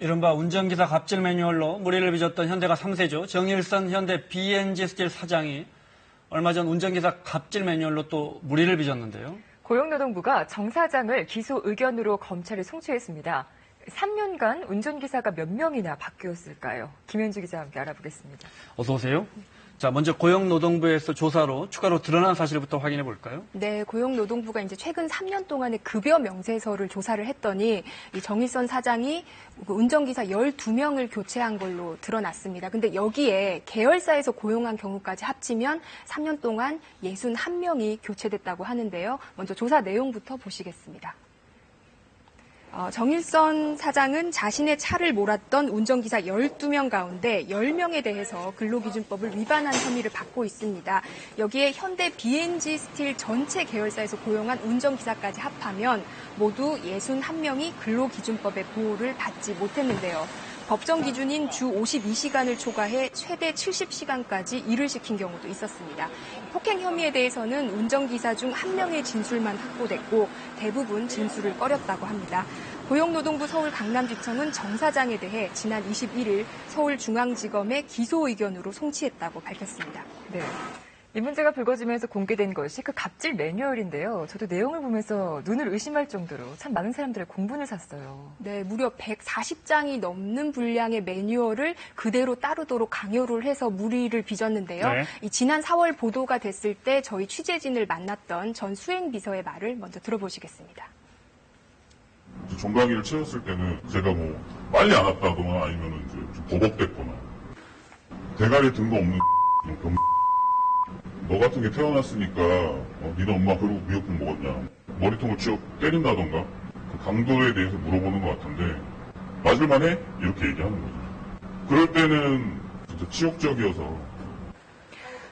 이른바 운전기사 갑질 매뉴얼로 무리를 빚었던 현대가 3세죠. 정일선 현대 BNG 스틸 사장이 얼마 전 운전기사 갑질 매뉴얼로 또 무리를 빚었는데요. 고용노동부가 정 사장을 기소 의견으로 검찰에 송치했습니다. 3년간 운전기사가 몇 명이나 바뀌었을까요? 김현주 기자와 함께 알아보겠습니다. 어서 오세요. 자, 먼저 고용노동부에서 조사로 추가로 드러난 사실부터 확인해 볼까요? 네, 고용노동부가 이제 최근 3년 동안의 급여 명세서를 조사를 했더니 이 정일선 사장이 운전기사 12명을 교체한 걸로 드러났습니다. 근데 여기에 계열사에서 고용한 경우까지 합치면 3년 동안 61명이 교체됐다고 하는데요. 먼저 조사 내용부터 보시겠습니다. 정일선 사장은 자신의 차를 몰았던 운전기사 12명 가운데 10명에 대해서 근로기준법을 위반한 혐의를 받고 있습니다. 여기에 현대 BNG 스틸 전체 계열사에서 고용한 운전기사까지 합하면 모두 61명이 근로기준법의 보호를 받지 못했는데요. 법정 기준인 주 52시간을 초과해 최대 70시간까지 일을 시킨 경우도 있었습니다. 폭행 혐의에 대해서는 운전기사 중 1명의 진술만 확보됐고 대부분 진술을 꺼렸다고 합니다. 고용노동부 서울 강남지청은 정 사장에 대해 지난 21일 서울중앙지검에 기소 의견으로 송치했다고 밝혔습니다. 네. 이 문제가 불거지면서 공개된 것이 그 갑질 매뉴얼인데요. 저도 내용을 보면서 눈을 의심할 정도로 참 많은 사람들의 공분을 샀어요. 네, 무려 140장이 넘는 분량의 매뉴얼을 그대로 따르도록 강요를 해서 무리를 빚었는데요. 네. 이 지난 4월 보도가 됐을 때 저희 취재진을 만났던 전 수행비서의 말을 먼저 들어보시겠습니다. 종강이를 채웠을 때는 제가 뭐 빨리 안 왔다거나 아니면 이제 좀 버벅댔거나 대가리 든 거 없는 병. 너 같은 게 태어났으니까 니네 엄마 그러고 미역국 먹었냐. 머리통을 치워 때린다던가 그 강도에 대해서 물어보는 것 같은데 맞을만해? 이렇게 얘기하는 거죠. 그럴 때는 진짜 치욕적이어서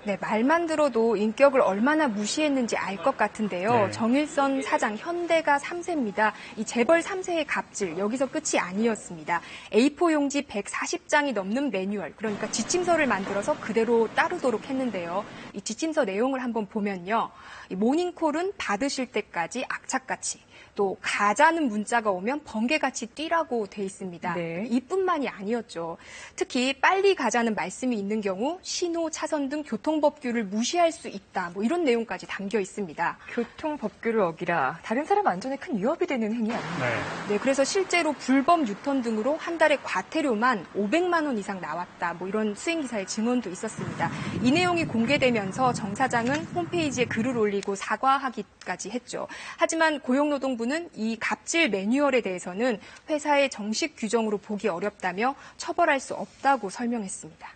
네, 말만 들어도 인격을 얼마나 무시했는지 알 것 같은데요. 네. 정일선 사장 현대가 3세입니다. 이 재벌 3세의 갑질 여기서 끝이 아니었습니다. A4 용지 140장이 넘는 매뉴얼, 그러니까 지침서를 만들어서 그대로 따르도록 했는데요. 이 지침서 내용을 한번 보면요. 이 모닝콜은 받으실 때까지 악착같이, 또 가자는 문자가 오면 번개같이 뛰라고 돼 있습니다. 네. 이뿐만이 아니었죠. 특히 빨리 가자는 말씀이 있는 경우 신호, 차선 등 교통법규를 무시할 수 있다. 뭐 이런 내용까지 담겨 있습니다. 교통법규를 어기라. 다른 사람 안전에 큰 위협이 되는 행위 아닙니까? 네, 그래서 실제로 불법 유턴 등으로 한 달에 과태료만 500만 원 이상 나왔다. 뭐 이런 수행기사의 증언도 있었습니다. 이 내용이 공개되면서 정 사장은 홈페이지에 글을 올리고 사과하기까지 했죠. 하지만 고용노동부는 이 갑질 매뉴얼에 대해서는 회사의 정식 규정으로 보기 어렵다며 처벌할 수 없다고 설명했습니다.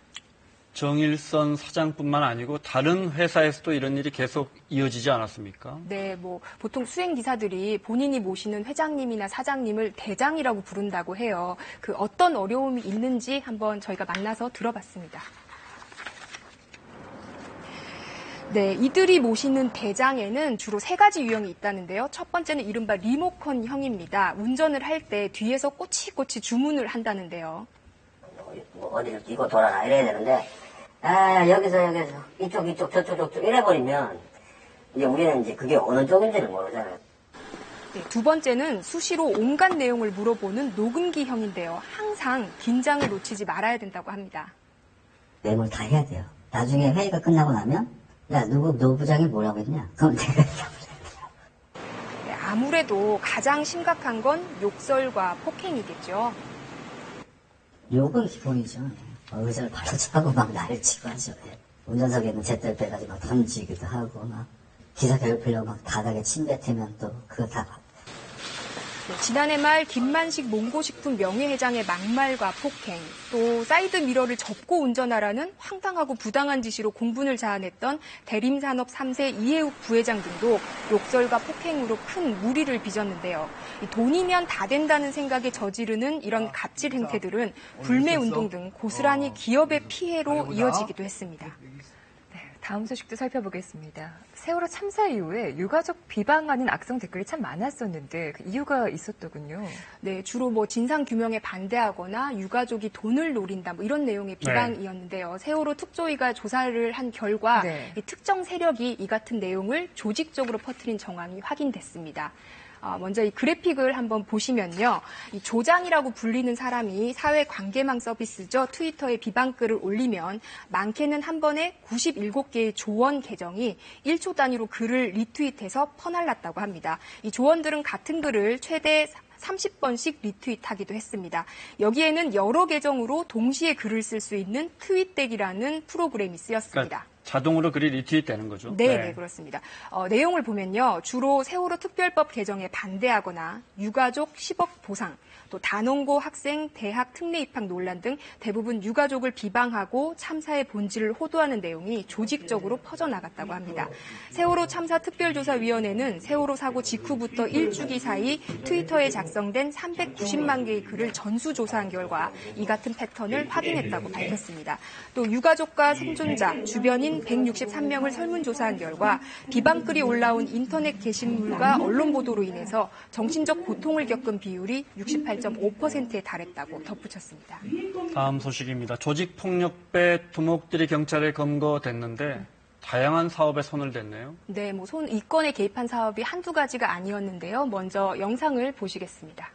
정일선 사장뿐만 아니고 다른 회사에서도 이런 일이 계속 이어지지 않았습니까? 네, 뭐 보통 수행기사들이 본인이 모시는 회장님이나 사장님을 대장이라고 부른다고 해요. 그 어떤 어려움이 있는지 한번 저희가 만나서 들어봤습니다. 네, 이들이 모시는 대장에는 주로 3가지 유형이 있다는데요. 첫 번째는 이른바 리모컨형입니다. 운전을 할 때 뒤에서 꼬치꼬치 주문을 한다는데요. 어디를 끼고 돌아라 이래야 되는데 여기서 이쪽 저쪽 이래버리면 이제 우리는 이제 그게 어느 쪽인지를 모르잖아요. 네, 두 번째는 수시로 온갖 내용을 물어보는 녹음기형인데요. 항상 긴장을 놓치지 말아야 된다고 합니다. 내용을 다 해야 돼요. 나중에 회의가 끝나고 나면 야 누구 부장이 뭐라고 했냐? 그럼 내가 네, 아무래도 가장 심각한 건 욕설과 폭행이겠죠. 욕은 기본이죠. 의자를 바로 차고 막 난리 치고 하죠. 운전석에는 잿들 빼가지고 막 던지기도 하고 막 기사 괴롭히려고 막 바닥에 침 뱉으면 또 그거 다 네, 지난해 말 김만식 몽고식품 명예회장의 막말과 폭행, 또 사이드 미러를 접고 운전하라는 황당하고 부당한 지시로 공분을 자아냈던 대림산업 3세 이해욱 부회장 등도 욕설과 폭행으로 큰 무리를 빚었는데요. 돈이면 다 된다는 생각에 저지르는 이런 갑질 행태들은 불매운동 등 고스란히 기업의 피해로 이어지기도 했습니다. 다음 소식도 살펴보겠습니다. 세월호 참사 이후에 유가족 비방하는 악성 댓글이 참 많았었는데 그 이유가 있었더군요. 네, 주로 뭐 진상 규명에 반대하거나 유가족이 돈을 노린다 뭐 이런 내용의 비방이었는데요. 세월호 특조위가 조사를 한 결과 이 특정 세력이 이 같은 내용을 조직적으로 퍼뜨린 정황이 확인됐습니다. 먼저 이 그래픽을 한번 보시면요. 이 조장이라고 불리는 사람이 사회 관계망 서비스죠. 트위터에 비방글을 올리면 많게는 한 번에 97개의 조원 계정이 1초 단위로 글을 리트윗해서 퍼날랐다고 합니다. 이 조원들은 같은 글을 최대 30번씩 리트윗하기도 했습니다. 여기에는 여러 계정으로 동시에 글을 쓸 수 있는 트윗덱이라는 프로그램이 쓰였습니다. 그러니까 자동으로 글이 리트윗되는 거죠? 네, 그렇습니다. 내용을 보면요. 주로 세월호 특별법 개정에 반대하거나 유가족 10억 보상, 또 단원고 학생 대학 특례 입학 논란 등 대부분 유가족을 비방하고 참사의 본질을 호도하는 내용이 조직적으로 퍼져나갔다고 합니다. 세월호 참사 특별조사위원회는 세월호 사고 직후부터 1주기 사이 트위터에 작성된 390만 개의 글을 전수조사한 결과 이 같은 패턴을 확인했다고 밝혔습니다. 또 유가족과 생존자, 주변인 163명을 설문조사한 결과 비방글이 올라온 인터넷 게시물과 언론 보도로 인해서 정신적 고통을 겪은 비율이 68.5%에 달했다고 덧붙였습니다. 다음 소식입니다. 조직폭력배 두목들이 경찰에 검거됐는데 다양한 사업에 손을 댔네요. 네, 이 건에 개입한 사업이 한두 가지가 아니었는데요. 먼저 영상을 보시겠습니다.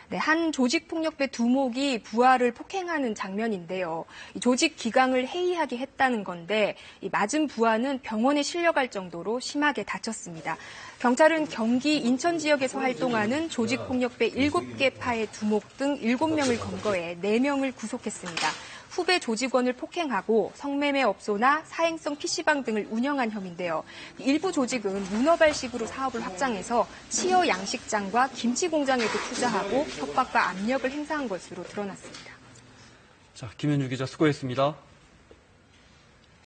네, 한 조직폭력배 두목이 부하를 폭행하는 장면인데요. 이 조직 기강을 해이하게 했다는 건데 이 맞은 부하는 병원에 실려갈 정도로 심하게 다쳤습니다. 경찰은 경기 인천 지역에서 활동하는 조직폭력배 7개 파의 두목 등 7명을 검거해 4명을 구속했습니다. 후배 조직원을 폭행하고 성매매 업소나 사행성 PC방 등을 운영한 혐의인데요. 일부 조직은 문어발식으로 사업을 확장해서 치어 양식장과 김치 공장에도 투자하고 협박과 압력을 행사한 것으로 드러났습니다. 자, 김현주 기자 수고했습니다.